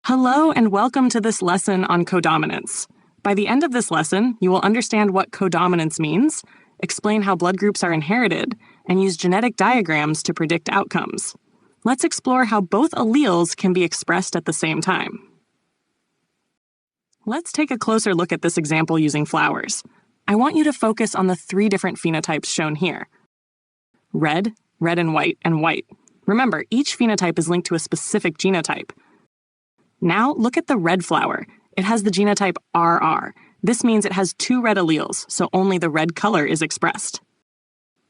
Hello and welcome to this lesson on codominance. By the end of this lesson, you will understand what codominance means, explain how blood groups are inherited, and use genetic diagrams to predict outcomes. Let's explore how both alleles can be expressed at the same time. Let's take a closer look at this example using flowers. I want you to focus on the 3 different phenotypes shown here. Red, red and white, and white. Remember, each phenotype is linked to a specific genotype. Now, look at the red flower. It has the genotype RR. This means it has 2 red alleles, so only the red color is expressed.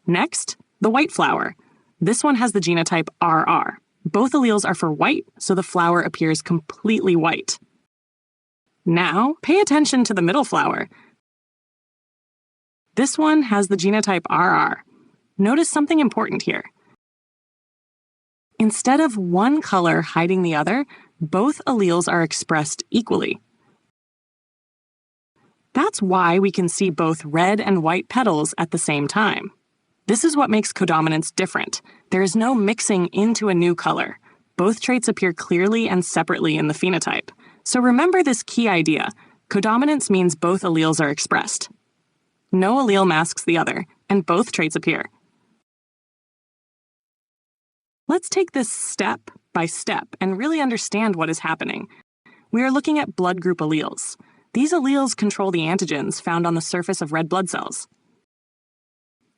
Next, the white flower. This one has the genotype RR. Both alleles are for white, so the flower appears completely white. Now, pay attention to the middle flower. This one has the genotype RR. Notice something important here. Instead of one color hiding the other, both alleles are expressed equally. That's why we can see both red and white petals at the same time. This is what makes codominance different. There is no mixing into a new color. Both traits appear clearly and separately in the phenotype. So remember this key idea. Codominance means both alleles are expressed. No allele masks the other, and both traits appear. Let's take this step by step and really understand what is happening. We are looking at blood group alleles. These alleles control the antigens found on the surface of red blood cells.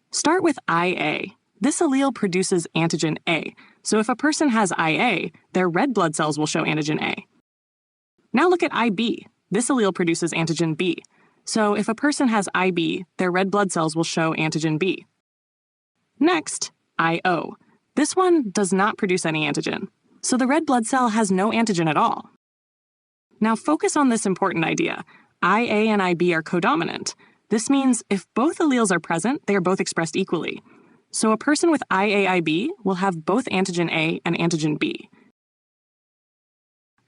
Start with IA. This allele produces antigen A, so if a person has IA, their red blood cells will show antigen A. Now look at IB. This allele produces antigen B, so if a person has IB, their red blood cells will show antigen B. Next, IO. This one does not produce any antigen, so the red blood cell has no antigen at all. Now focus on this important idea. IA and IB are codominant. This means if both alleles are present, they are both expressed equally. So a person with IAIB will have both antigen A and antigen B.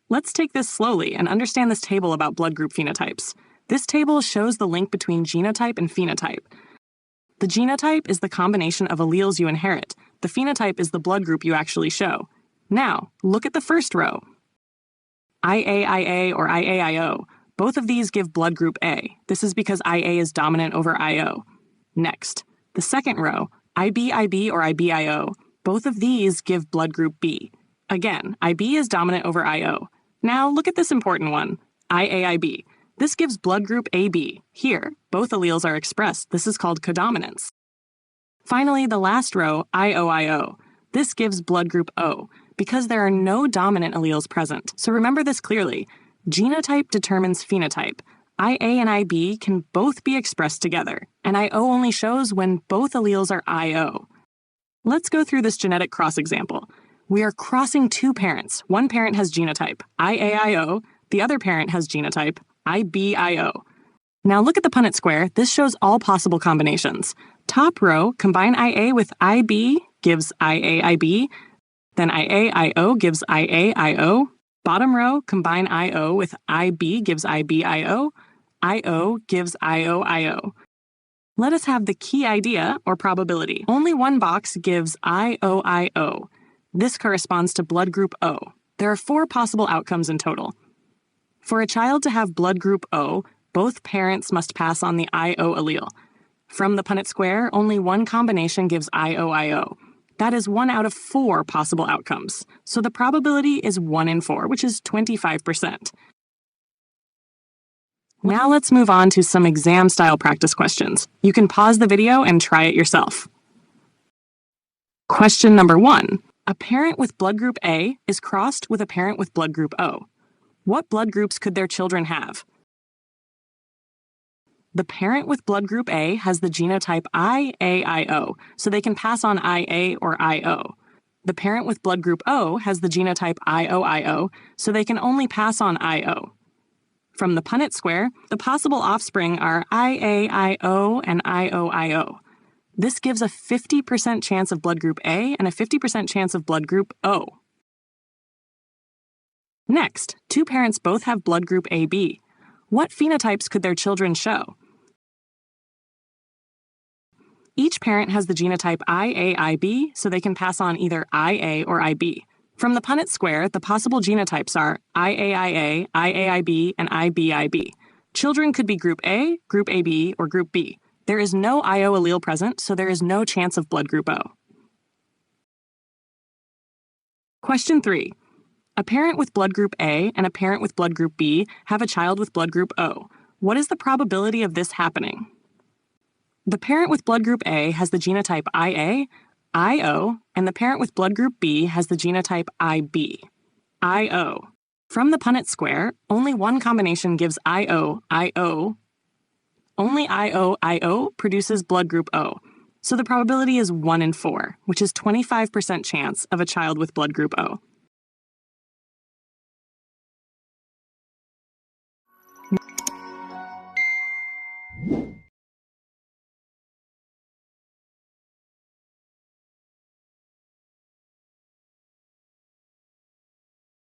Let's take this slowly and understand this table about blood group phenotypes. This table shows the link between genotype and phenotype. The genotype is the combination of alleles you inherit. The phenotype is the blood group you actually show. Now, look at the first row. IAIA or IAIO. Both of these give blood group A. This is because IA is dominant over IO. Next, the second row, IBIB or IBIO. Both of these give blood group B. Again, IB is dominant over IO. Now look at this important one, IAIB. This gives blood group AB. Here, both alleles are expressed. This is called codominance. Finally, the last row, IOIO. This gives blood group O, because there are no dominant alleles present. So remember this clearly. Genotype determines phenotype. IA and IB can both be expressed together, and IO only shows when both alleles are IO. Let's go through this genetic cross example. We are crossing 2 parents. One parent has genotype IAIO, the other parent has genotype IBIO. Now look at the Punnett square. This shows all possible combinations. Top row, combine IA with IB gives IAIB, then IAIO gives IAIO. Bottom row, combine IO with IB gives IBIO. IO gives IOIO. Let us have the key idea or probability. Only one box gives IOIO. This corresponds to blood group O. There are 4 possible outcomes in total. For a child to have blood group O, both parents must pass on the IO allele. From the Punnett square, only one combination gives IOIO. That is 1 out of 4 possible outcomes. So the probability is 1 in 4, which is 25%. Now let's move on to some exam-style practice questions. You can pause the video and try it yourself. Question number 1. A parent with blood group A is crossed with a parent with blood group O. What blood groups could their children have? The parent with blood group A has the genotype IAIO, so they can pass on IA or IO. The parent with blood group O has the genotype IOIO, so they can only pass on IO. From the Punnett square, the possible offspring are IAIO and IOIO. This gives a 50% chance of blood group A and a 50% chance of blood group O. Next, 2 parents both have blood group AB. What phenotypes could their children show? Each parent has the genotype IAIB, so they can pass on either IA or IB. From the Punnett square, the possible genotypes are IAIA, IAIB, and IBIB. Children could be group A, group AB, or group B. There is no IO allele present, so there is no chance of blood group O. Question 3. A parent with blood group A and a parent with blood group B have a child with blood group O. What is the probability of this happening? The parent with blood group A has the genotype IA, IO, and the parent with blood group B has the genotype IB, IO. From the Punnett square, only one combination gives IO, IO. Only IO, IO produces blood group O. So the probability is 1 in 4, which is 25% chance of a child with blood group O.